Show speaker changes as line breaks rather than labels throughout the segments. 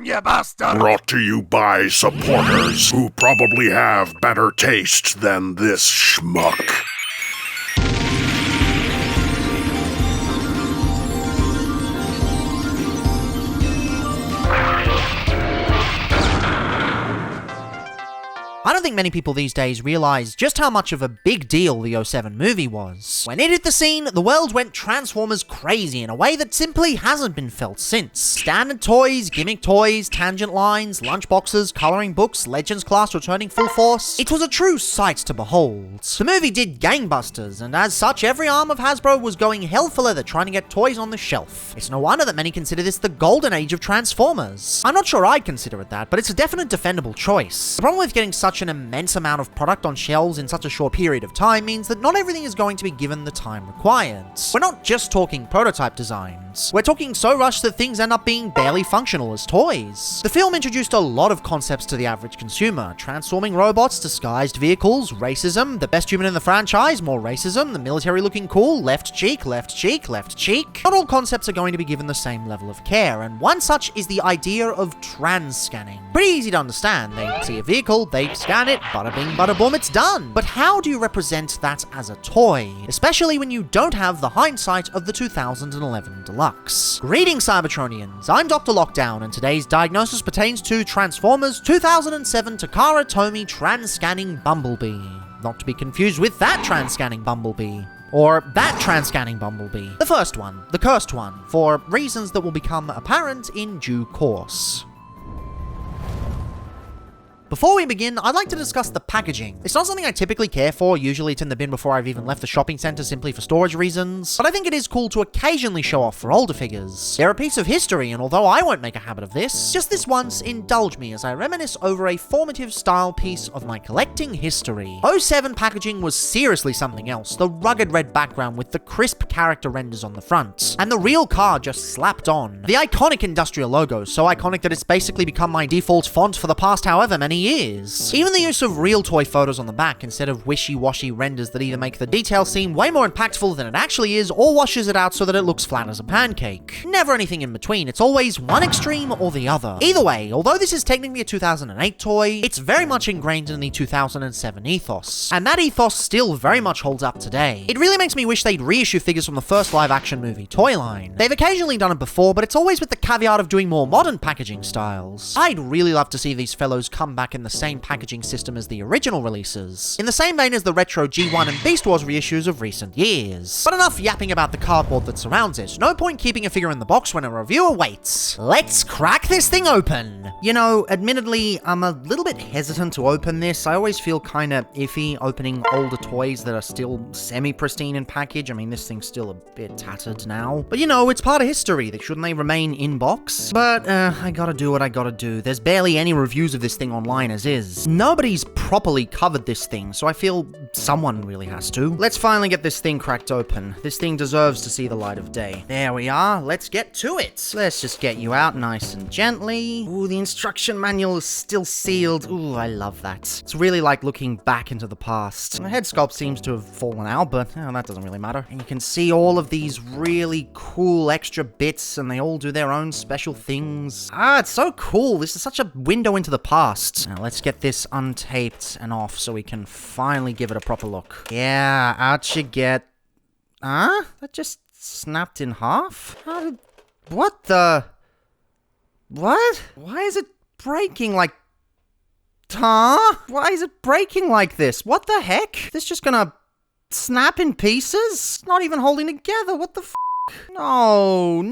down, you bastard!
Brought to you by supporters who probably have better taste than this schmuck.
I don't think many people these days realize just how much of a big deal the 07 movie was. When it hit the scene, the world went Transformers crazy in a way that simply hasn't been felt since. Standard toys, gimmick toys, tangent lines, lunchboxes, coloring books, Legends class returning full force. It was a true sight to behold. The movie did gangbusters, and as such, every arm of Hasbro was going hell for leather trying to get toys on the shelf. It's no wonder that many consider this the golden age of Transformers. I'm not sure I'd consider it that, but it's a definite defendable choice. The problem with getting such an immense amount of product on shelves in such a short period of time means that not everything is going to be given the time required. We're not just talking prototype designs. We're talking so rushed that things end up being barely functional as toys. The film introduced a lot of concepts to the average consumer. Transforming robots, disguised vehicles, racism, the best human in the franchise, more racism, the military looking cool, left cheek, left cheek, left cheek. Not all concepts are going to be given the same level of care, and one such is the idea of trans scanning. Pretty easy to understand. They see a vehicle, they scan it, bada bing, bada boom, it's done. But how do you represent that as a toy? Especially when you don't have the hindsight of the 2011 Deluxe. Greetings, Cybertronians. I'm DrLockdown, and today's diagnosis pertains to Transformers 2007 Takara Tomy trans-scanning Bumblebee. Not to be confused with that trans-scanning Bumblebee. Or that trans-scanning Bumblebee. The first one, the cursed one, for reasons that will become apparent in due course. Before we begin, I'd like to discuss the packaging. It's not something I typically care for, usually it's in the bin before I've even left the shopping center simply for storage reasons, but I think it is cool to occasionally show off for older figures. They're a piece of history, and although I won't make a habit of this, just this once, indulge me as I reminisce over a formative style piece of my collecting history. 07 packaging was seriously something else, the rugged red background with the crisp character renders on the front, and the real car just slapped on. The iconic industrial logo, so iconic that it's basically become my default font for the past however many years. Even the use of real toy photos on the back instead of wishy-washy renders that either make the detail seem way more impactful than it actually is or washes it out so that it looks flat as a pancake. Never anything in between, it's always one extreme or the other. Either way, although this is technically a 2008 toy, it's very much ingrained in the 2007 ethos, and that ethos still very much holds up today. It really makes me wish they'd reissue figures from the first live-action movie toy line. They've occasionally done it before, but it's always with the caveat of doing more modern packaging styles. I'd really love to see these fellows come back in the same packaging system as the original releases, in the same vein as the retro G1 and Beast Wars reissues of recent years. But enough yapping about the cardboard that surrounds it. No point keeping a figure in the box when a review awaits. Let's crack this thing open! You know, admittedly, I'm a little bit hesitant to open this. I always feel kinda iffy opening older toys that are still semi-pristine in package. I mean, this thing's still a bit tattered now. But you know, it's part of history. Shouldn't they remain in box? But, I gotta do what I gotta do. There's barely any reviews of this thing online as is. Nobody's properly covered this thing, so I feel someone really has to. Let's finally get this thing cracked open. This thing deserves to see the light of day. There we are. Let's get to it. Let's just get you out nice and gently. Ooh, the instruction manual is still sealed. Ooh, I love that. It's really like looking back into the past. The head sculpt seems to have fallen out, but that doesn't really matter. And you can see all of these really cool extra bits, and they all do their own special things. It's so cool. This is such a window into the past. Now, let's get this untaped and off so we can finally give it a proper look. Yeah, out you get. That just snapped in half? What the? What? Why is it breaking like... Why is it breaking like this? What the heck? This just gonna snap in pieces? It's not even holding together. What the f***? No.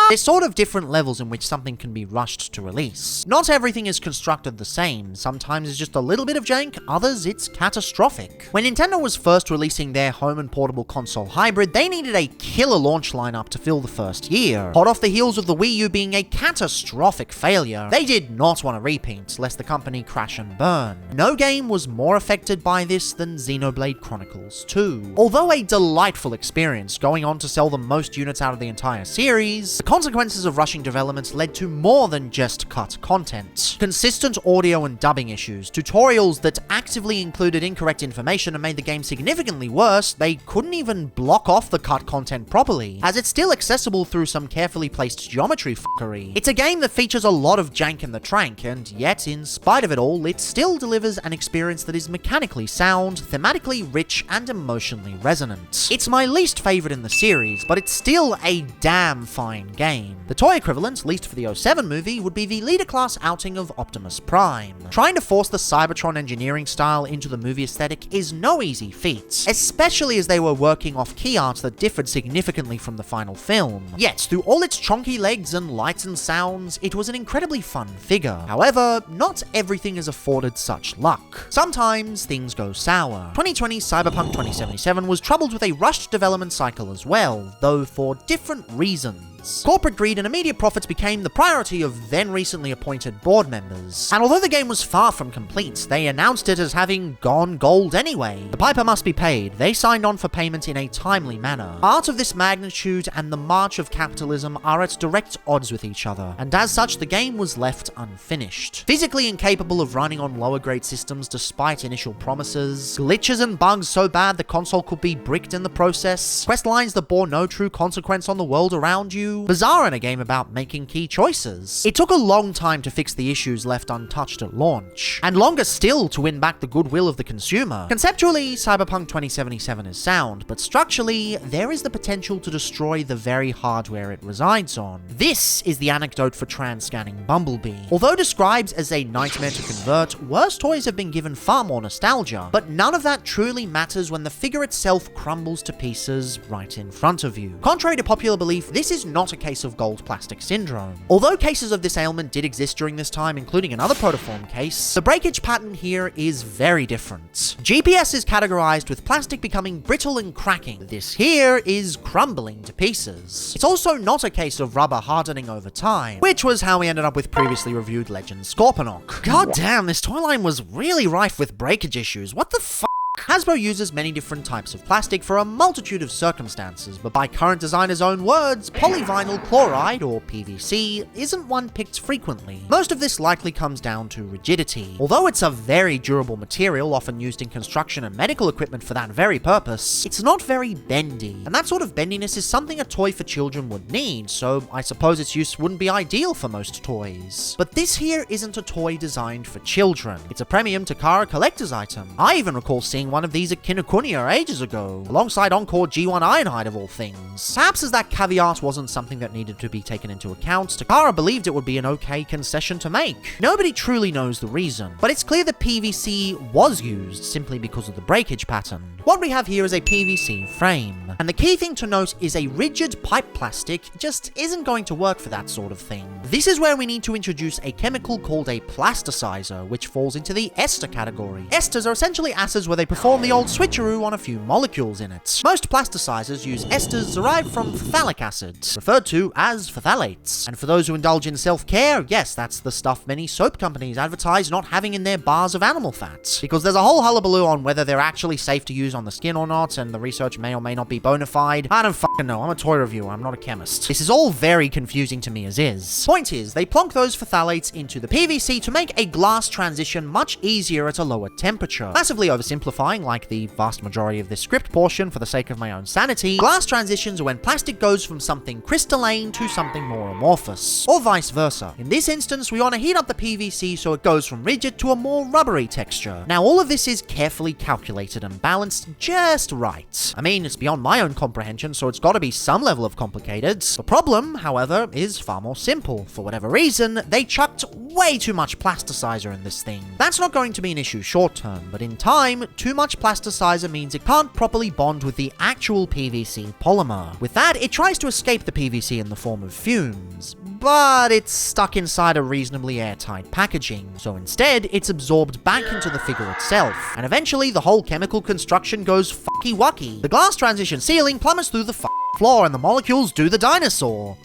There's sort of different levels in which something can be rushed to release. Not everything is constructed the same. Sometimes it's just a little bit of jank, others it's catastrophic. When Nintendo was first releasing their home and portable console hybrid, they needed a killer launch lineup to fill the first year. Hot off the heels of the Wii U being a catastrophic failure, they did not want a repeat, lest the company crash and burn. No game was more affected by this than Xenoblade Chronicles 2. Although a delightful experience, going on to sell the most units out of the entire series, the consequences of rushing development led to more than just cut content. Consistent audio and dubbing issues, tutorials that actively included incorrect information and made the game significantly worse. They couldn't even block off the cut content properly, as it's still accessible through some carefully placed geometry fuckery. It's a game that features a lot of jank in the trank, and yet, in spite of it all, it still delivers an experience that is mechanically sound, thematically rich, and emotionally resonant. It's my least favorite in the series, but it's still a damn fine game. The toy equivalent, at least for the 07 movie, would be the leader-class outing of Optimus Prime. Trying to force the Cybertron engineering style into the movie aesthetic is no easy feat, especially as they were working off key art that differed significantly from the final film. Yet, through all its chonky legs and lights and sounds, it was an incredibly fun figure. However, not everything is afforded such luck. Sometimes things go sour. 2020's Cyberpunk 2077 was troubled with a rushed development cycle as well, though for different reasons. Corporate greed and immediate profits became the priority of then recently appointed board members. And although the game was far from complete, they announced it as having gone gold anyway. The piper must be paid. They signed on for payment in a timely manner. Art of this magnitude and the march of capitalism are at direct odds with each other, and as such, the game was left unfinished. Physically incapable of running on lower grade systems despite initial promises, glitches and bugs so bad the console could be bricked in the process, quest lines that bore no true consequence on the world around you, bizarre in a game about making key choices. It took a long time to fix the issues left untouched at launch, and longer still to win back the goodwill of the consumer. Conceptually, Cyberpunk 2077 is sound, but structurally, there is the potential to destroy the very hardware it resides on. This is the anecdote for trans-scanning Bumblebee. Although described as a nightmare to convert, worse toys have been given far more nostalgia, but none of that truly matters when the figure itself crumbles to pieces right in front of you. Contrary to popular belief, this is not a case of gold plastic syndrome. Although cases of this ailment did exist during this time, including another protoform case, the breakage pattern here is very different. GPS is categorized with plastic becoming brittle and cracking. This here is crumbling to pieces. It's also not a case of rubber hardening over time, which was how we ended up with previously reviewed Legend Scorponok. God damn, this toy line was really rife with breakage issues. What the fuck? Hasbro uses many different types of plastic for a multitude of circumstances, but by current designers' own words, polyvinyl chloride, or PVC, isn't one picked frequently. Most of this likely comes down to rigidity. Although it's a very durable material, often used in construction and medical equipment for that very purpose, it's not very bendy, and that sort of bendiness is something a toy for children would need, so I suppose its use wouldn't be ideal for most toys. But this here isn't a toy designed for children. It's a premium Takara collector's item. I even recall seeing one of these at Kinokuniya ages ago, alongside Encore G1 Ironhide of all things. Perhaps as that caveat wasn't something that needed to be taken into account, Takara believed it would be an okay concession to make. Nobody truly knows the reason, but it's clear that PVC was used simply because of the breakage pattern. What we have here is a PVC frame, and the key thing to note is a rigid pipe plastic just isn't going to work for that sort of thing. This is where we need to introduce a chemical called a plasticizer, which falls into the ester category. Esters are essentially acids where they perform the old switcheroo on a few molecules in it. Most plasticizers use esters derived from phthalic acid, referred to as phthalates. And for those who indulge in self-care, yes, that's the stuff many soap companies advertise not having in their bars of animal fat. Because there's a whole hullabaloo on whether they're actually safe to use on the skin or not, and the research may or may not be bona fide. I don't fucking know, I'm a toy reviewer, I'm not a chemist. This is all very confusing to me as is. Point is, they plonk those phthalates into the PVC to make a glass transition much easier at a lower temperature. Massively oversimplifying, like the vast majority of this script portion for the sake of my own sanity, glass transitions are when plastic goes from something crystalline to something more amorphous, or vice versa. In this instance, we want to heat up the PVC so it goes from rigid to a more rubbery texture. Now, all of this is carefully calculated and balanced just right. I mean, it's beyond my own comprehension, so it's got to be some level of complicated. The problem, however, is far more simple. For whatever reason, they chucked way too much plasticizer in this thing. That's not going to be an issue short term, but in time, too much plasticizer means it can't properly bond with the actual PVC polymer. With that, it tries to escape the PVC in the form of fumes, but it's stuck inside a reasonably airtight packaging, so instead, it's absorbed back into the figure itself, and eventually the whole chemical construction goes fucky-wucky. The glass transition ceiling plummets through the floor, and the molecules do the dinosaur.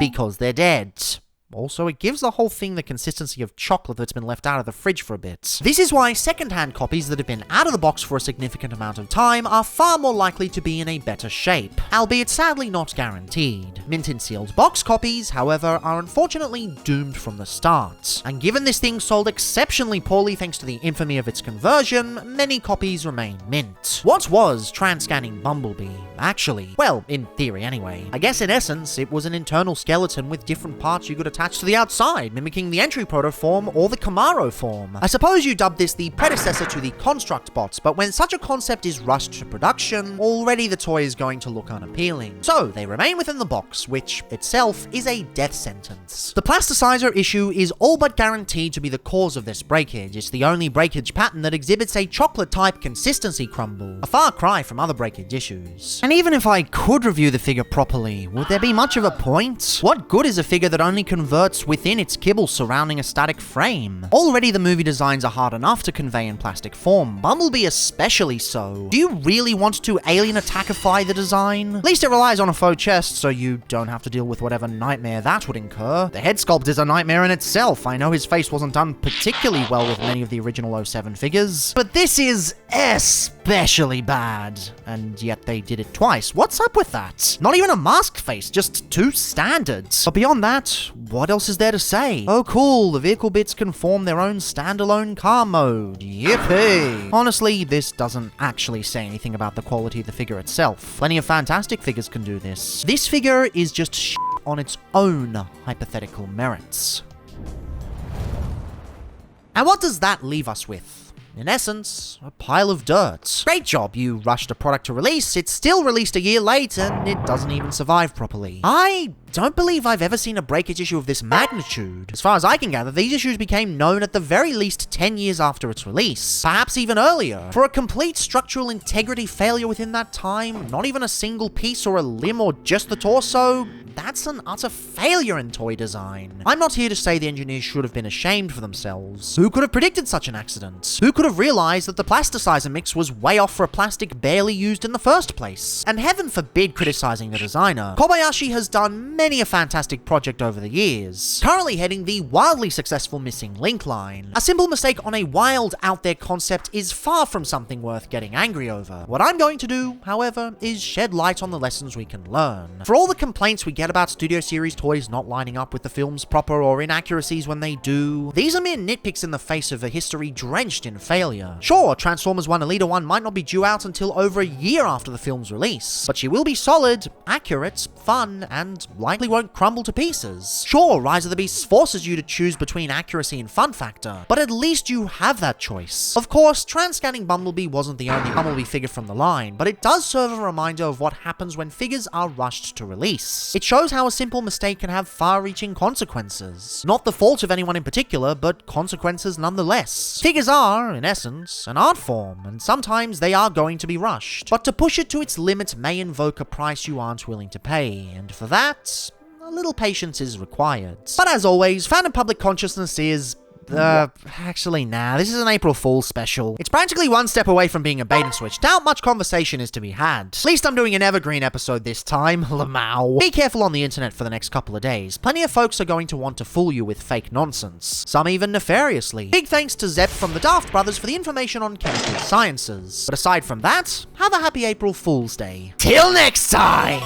Because they're dead. Also, it gives the whole thing the consistency of chocolate that's been left out of the fridge for a bit. This is why second-hand copies that have been out of the box for a significant amount of time are far more likely to be in a better shape, albeit sadly not guaranteed. Mint sealed box copies, however, are unfortunately doomed from the start. And given this thing sold exceptionally poorly thanks to the infamy of its conversion, many copies remain mint. What was trans-scanning Bumblebee, actually? Well, in theory anyway. I guess in essence, it was an internal skeleton with different parts you could attach to the outside, mimicking the entry protoform or the Camaro form. I suppose you dubbed this the predecessor to the construct bots, but when such a concept is rushed to production, already the toy is going to look unappealing. So they remain within the box, which itself is a death sentence. The plasticizer issue is all but guaranteed to be the cause of this breakage. It's the only breakage pattern that exhibits a chocolate-type consistency crumble, a far cry from other breakage issues. And even if I could review the figure properly, would there be much of a point? What good is a figure that only converts within its kibble surrounding a static frame? Already the movie designs are hard enough to convey in plastic form, Bumblebee especially so. Do you really want to alien attackify the design? At least it relies on a faux chest, so you don't have to deal with whatever nightmare that would incur. The head sculpt is a nightmare in itself. I know his face wasn't done particularly well with many of the original 07 figures, but this is especially bad. And yet they did it twice. What's up with that? Not even a masked face, just two standards. But beyond that, what else is there to say? Oh cool, the vehicle bits can form their own standalone car mode. Yippee! Honestly, this doesn't actually say anything about the quality of the figure itself. Plenty of fantastic figures can do this. This figure is just shit on its own hypothetical merits. And what does that leave us with? In essence, a pile of dirt. Great job, you rushed a product to release, it's still released a year late, and it doesn't even survive properly. I don't believe I've ever seen a breakage issue of this magnitude. As far as I can gather, these issues became known at the very least 10 years after its release, perhaps even earlier. For a complete structural integrity failure within that time, not even a single piece or a limb or just the torso, that's an utter failure in toy design. I'm not here to say the engineers should have been ashamed for themselves. Who could have predicted such an accident? Who could have realized that the plasticizer mix was way off for a plastic barely used in the first place? And heaven forbid criticizing the designer. Kobayashi has done many a fantastic project over the years, currently heading the wildly successful Missing Link line. A simple mistake on a wild, out there concept is far from something worth getting angry over. What I'm going to do, however, is shed light on the lessons we can learn. For all the complaints we get about Studio Series toys not lining up with the films proper or inaccuracies when they do, these are mere nitpicks in the face of a history drenched in failure. Sure, Transformers 1 Elita 1 might not be due out until over a year after the film's release, but she will be solid, accurate, fun, and likely won't crumble to pieces. Sure, Rise of the Beasts forces you to choose between accuracy and fun factor, but at least you have that choice. Of course, trans-scanning Bumblebee wasn't the only Bumblebee figure from the line, but it does serve a reminder of what happens when figures are rushed to release. It shows how a simple mistake can have far-reaching consequences. Not the fault of anyone in particular, but consequences nonetheless. Figures are, in essence, an art form, and sometimes they are going to be rushed. But to push it to its limit may invoke a price you aren't willing to pay, and for that, a little patience is required. But as always, fan and public consciousness is actually, nah, this is an April Fool's special. It's practically one step away from being a bait and switch. Doubt much conversation is to be had. At least I'm doing an evergreen episode this time, lamau. Be careful on the internet for the next couple of days. Plenty of folks are going to want to fool you with fake nonsense. Some even nefariously. Big thanks to Zep from the Daft Brothers for the information on chemical sciences. But aside from that, have a happy April Fool's Day. Till next time!